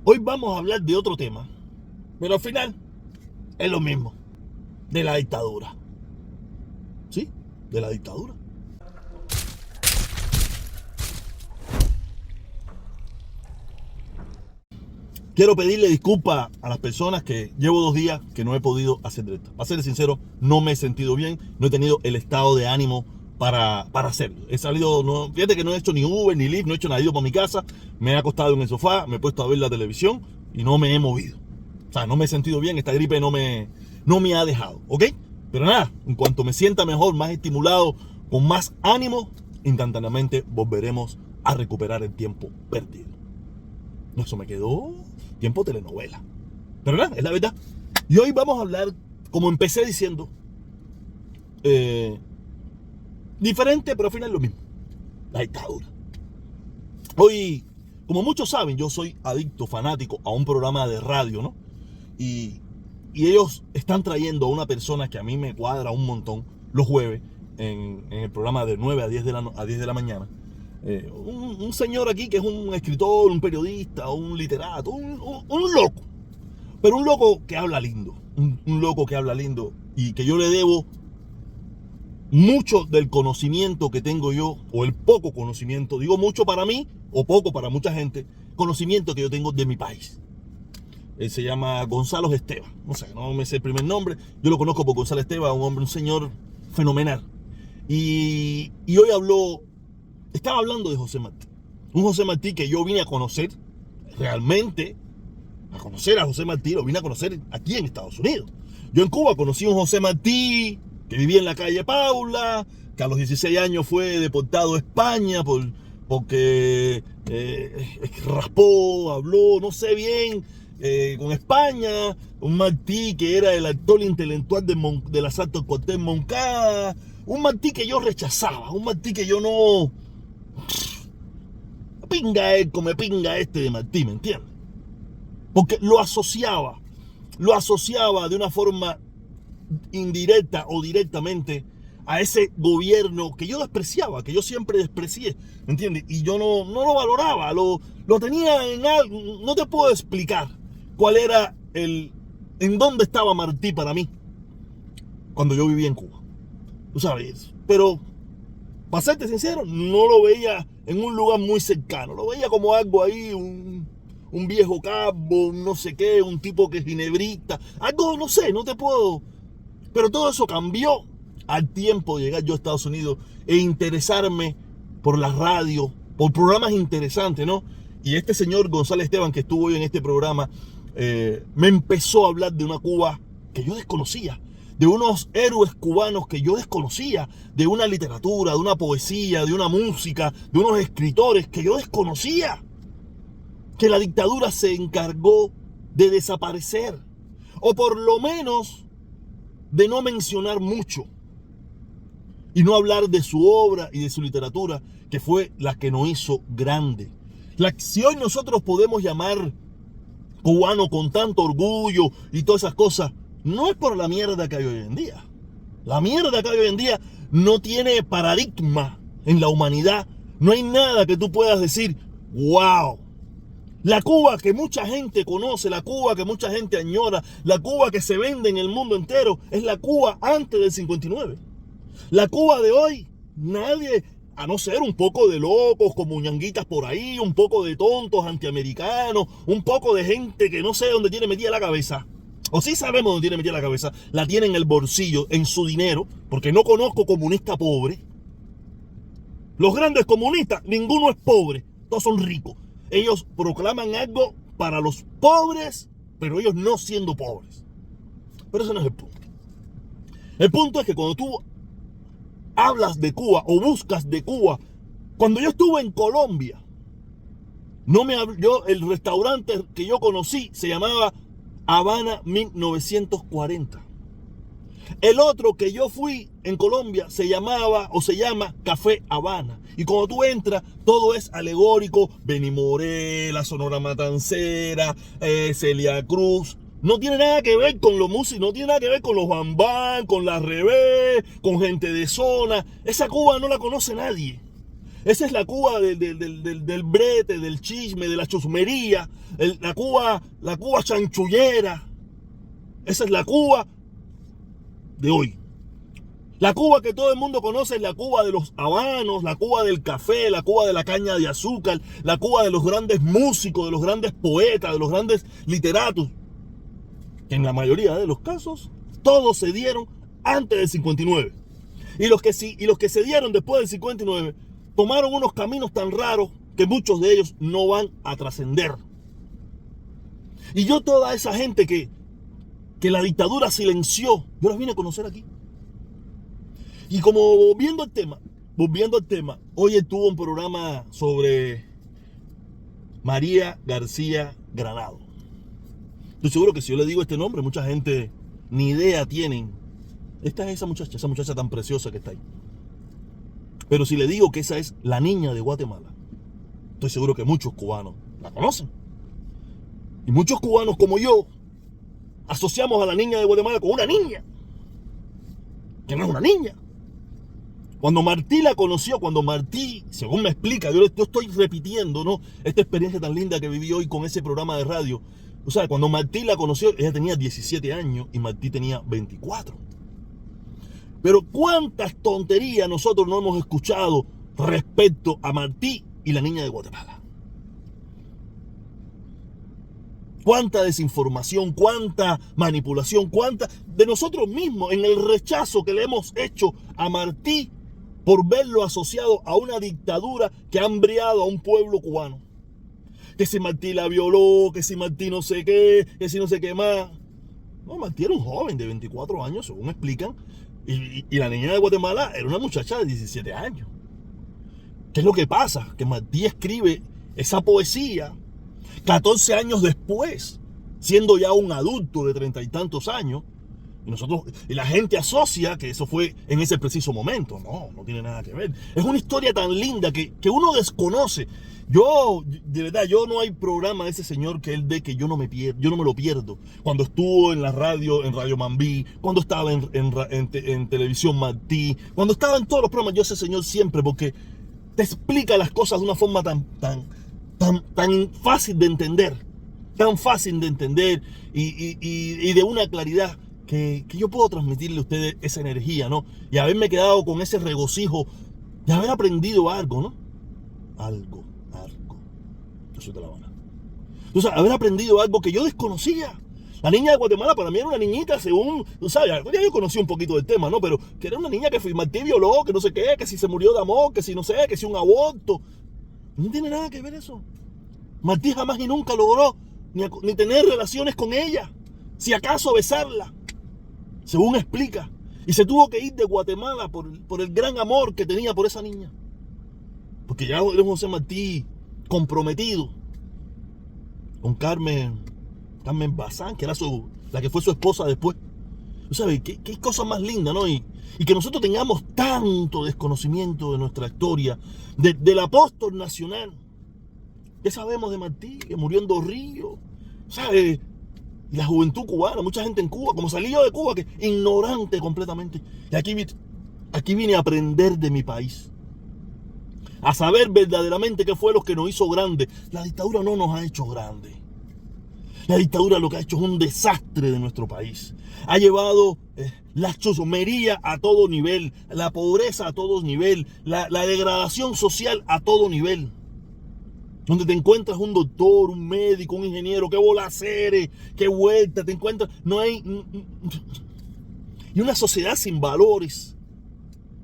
Hoy vamos a hablar de otro tema, pero al final es lo mismo, de la dictadura. ¿Sí? De la dictadura. Quiero pedirle disculpas a las personas que llevo 2 días que no he podido hacer directo. Para ser sincero, no me he sentido bien, no he tenido el estado de ánimo para hacerlo. He salido, no, fíjate que no he hecho ni Uber ni Lyft, no he hecho nada, he ido por mi casa, me he acostado en el sofá, me he puesto a ver la televisión y no me he movido. O sea, no me he sentido bien, esta gripe no me ha dejado, ¿ok? Pero nada, en cuanto me sienta mejor, más estimulado, con más ánimo, instantáneamente volveremos a recuperar el tiempo perdido. No, eso me quedó tiempo telenovela. Pero nada, es la verdad. Y hoy vamos a hablar, como empecé diciendo, diferente, pero al final lo mismo. La dictadura. Hoy, como muchos saben, yo soy adicto, fanático a un programa de radio, ¿no? Y, y ellos están trayendo a una persona que a mí me cuadra un montón los jueves en el programa de 9 a 10 de la mañana. Un señor aquí que es un escritor, un periodista, un literato, un loco. Pero un loco que habla lindo. Un loco que habla lindo y que yo le debo mucho del conocimiento que tengo yo, o el poco conocimiento, digo mucho para mí o poco para mucha gente, conocimiento que yo tengo de mi país. Él se llama Gonzalo Esteban, no sé, no me sé el primer nombre, yo lo conozco por Gonzalo Esteban, un hombre, un señor fenomenal. Y hoy estaba hablando de José Martí, un José Martí que yo vine a conocer realmente, a conocer a José Martí, lo vine a conocer aquí en Estados Unidos. Yo en Cuba conocí a un José Martí que vivía en la calle Paula, que a los 16 años fue deportado a España porque raspó, habló, no sé bien, con España. Un Martí que era el actor intelectual del asalto al cuartel Moncada. Un Martí que yo rechazaba, un Martí que yo no... Pinga él, come pinga este de Martí, ¿me entiendes? Porque lo asociaba de una forma indirecta o directamente a ese gobierno que yo despreciaba, que yo siempre desprecié, ¿me entiendes? Y yo no lo valoraba, lo tenía en algo, no te puedo explicar cuál era en dónde estaba Martí para mí cuando yo vivía en Cuba, tú sabes, pero para serte sincero, no lo veía en un lugar muy cercano, lo veía como algo ahí, un viejo cabo, no sé qué, un tipo que es ginebrista, algo, no sé, no te puedo... Pero todo eso cambió al tiempo de llegar yo a Estados Unidos e interesarme por la radio, por programas interesantes, ¿no? Y este señor González Esteban, que estuvo hoy en este programa, me empezó a hablar de una Cuba que yo desconocía, de unos héroes cubanos que yo desconocía, de una literatura, de una poesía, de una música, de unos escritores que yo desconocía, que la dictadura se encargó de desaparecer, o por lo menos de no mencionar mucho y no hablar de su obra y de su literatura, que fue la que nos hizo grande. Si hoy nosotros podemos llamar cubano con tanto orgullo y todas esas cosas, no es por la mierda que hay hoy en día. La mierda que hay hoy en día no tiene paradigma en la humanidad. No hay nada que tú puedas decir, wow. La Cuba que mucha gente conoce, la Cuba que mucha gente añora, la Cuba que se vende en el mundo entero, es la Cuba antes del 59. La Cuba de hoy, nadie, a no ser un poco de locos como ñanguitas por ahí, un poco de tontos antiamericanos, un poco de gente que no sé dónde tiene metida la cabeza, o sí sabemos dónde tiene metida la cabeza, la tiene en el bolsillo, en su dinero, porque no conozco comunista pobre. Los grandes comunistas, ninguno es pobre, todos son ricos. Ellos proclaman algo para los pobres, pero ellos no siendo pobres. Pero ese no es el punto. El punto es que cuando tú hablas de Cuba o buscas de Cuba, cuando yo estuve en Colombia, el restaurante que yo conocí se llamaba Habana 1940. El otro que yo fui en Colombia se llama Café Habana. Y cuando tú entras, todo es alegórico. Benny Moré, la Sonora Matancera, Celia Cruz. No tiene nada que ver con los músicos, no tiene nada que ver con los bambán, con la revés, con gente de zona. Esa Cuba no la conoce nadie. Esa es la Cuba del brete, del chisme, de la chusmería, la Cuba chanchullera. Esa es la Cuba de hoy. La Cuba que todo el mundo conoce es la Cuba de los habanos, la Cuba del café, la Cuba de la caña de azúcar, la Cuba de los grandes músicos, de los grandes poetas, de los grandes literatos. Que en la mayoría de los casos, todos se dieron antes del 59. Y los que se dieron después del 59 tomaron unos caminos tan raros que muchos de ellos no van a trascender. Y yo toda esa gente que la dictadura silenció, yo las vine a conocer aquí. Y como volviendo al tema, hoy tuvo un programa sobre María García Granado. Estoy seguro que si yo le digo este nombre, mucha gente ni idea tienen. Esta es esa muchacha tan preciosa que está ahí. Pero si le digo que esa es la niña de Guatemala, estoy seguro que muchos cubanos la conocen. Y muchos cubanos como yo asociamos a la niña de Guatemala con una niña, que no es una niña. Cuando Martí la conoció, según me explica, yo estoy repitiendo, ¿no?, esta experiencia tan linda que viví hoy con ese programa de radio. O sea, cuando Martí la conoció, ella tenía 17 años y Martí tenía 24. Pero cuántas tonterías nosotros no hemos escuchado respecto a Martí y la niña de Guatemala. Cuánta desinformación, cuánta manipulación, cuánta de nosotros mismos en el rechazo que le hemos hecho a Martí por verlo asociado a una dictadura que ha hambriado a un pueblo cubano. Que si Martí la violó, que si Martí no sé qué, que si no sé qué más. No, Martí era un joven de 24 años, según explican, y la niña de Guatemala era una muchacha de 17 años. ¿Qué es lo que pasa? Que Martí escribe esa poesía 14 años después, siendo ya un adulto de 30 y tantos años, y la gente asocia que eso fue en ese preciso momento. No tiene nada que ver. Es una historia tan linda que uno desconoce. De verdad, no hay programa de ese señor que él dé que yo no me lo pierdo. Cuando estuvo en la radio, en Radio Mambí, cuando estaba en Televisión Martí, cuando estaba en todos los programas, yo ese señor siempre, porque te explica las cosas de una forma tan fácil de entender, y de una claridad que yo puedo transmitirle a ustedes esa energía, ¿no? Y haberme quedado con ese regocijo de haber aprendido algo, ¿no? Algo. Eso es de La Habana. Entonces, haber aprendido algo que yo desconocía. La niña de Guatemala para mí era una niñita, según, tú sabes, ya yo conocí un poquito del tema, ¿no? Pero que era una niña que Martí violó, que no sé qué, que si se murió de amor, que si no sé, que si un aborto. No tiene nada que ver eso. Martí jamás y nunca logró ni tener relaciones con ella, si acaso besarla, según explica. Y se tuvo que ir de Guatemala por el gran amor que tenía por esa niña. Porque ya era José Martí comprometido con Carmen Bazán, que era la que fue su esposa después. ¿Tú sabes? ¿Qué cosa más linda, ¿no? Y que nosotros tengamos tanto desconocimiento de nuestra historia, del apóstol nacional. ¿Qué sabemos de Martí? Que murió en Dos Ríos, ¿sabes? Y la juventud cubana, mucha gente en Cuba, como salí yo de Cuba, que ignorante completamente. Y aquí vine a aprender de mi país, a saber verdaderamente qué fue lo que nos hizo grandes. La dictadura no nos ha hecho grandes. La dictadura lo que ha hecho es un desastre de nuestro país. Ha llevado la chusmería a todo nivel, la pobreza a todo nivel, la degradación social a todo nivel. Donde te encuentras un doctor, un médico, un ingeniero, qué bolaceres, qué vuelta, te encuentras, no hay... Y una sociedad sin valores.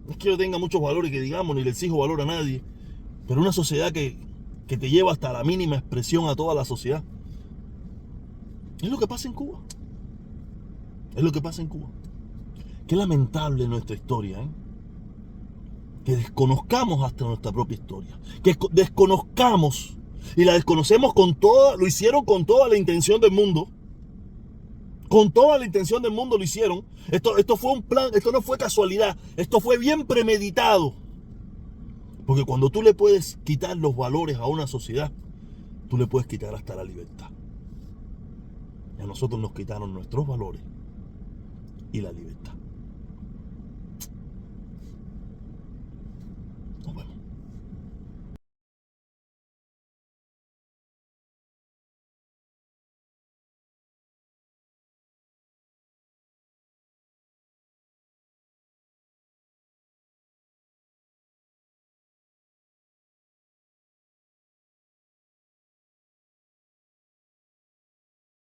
No es que yo tenga muchos valores que digamos, ni le exijo valor a nadie, pero una sociedad que te lleva hasta la mínima expresión a toda la sociedad. Es lo que pasa en Cuba. Qué lamentable nuestra historia, ¿eh? Que desconozcamos hasta nuestra propia historia. Que desconozcamos. Y la desconocemos lo hicieron con toda la intención del mundo. Con toda la intención del mundo lo hicieron. Esto fue un plan, esto no fue casualidad. Esto fue bien premeditado. Porque cuando tú le puedes quitar los valores a una sociedad, tú le puedes quitar hasta la libertad. Y a nosotros nos quitaron nuestros valores y la libertad. Nos vemos.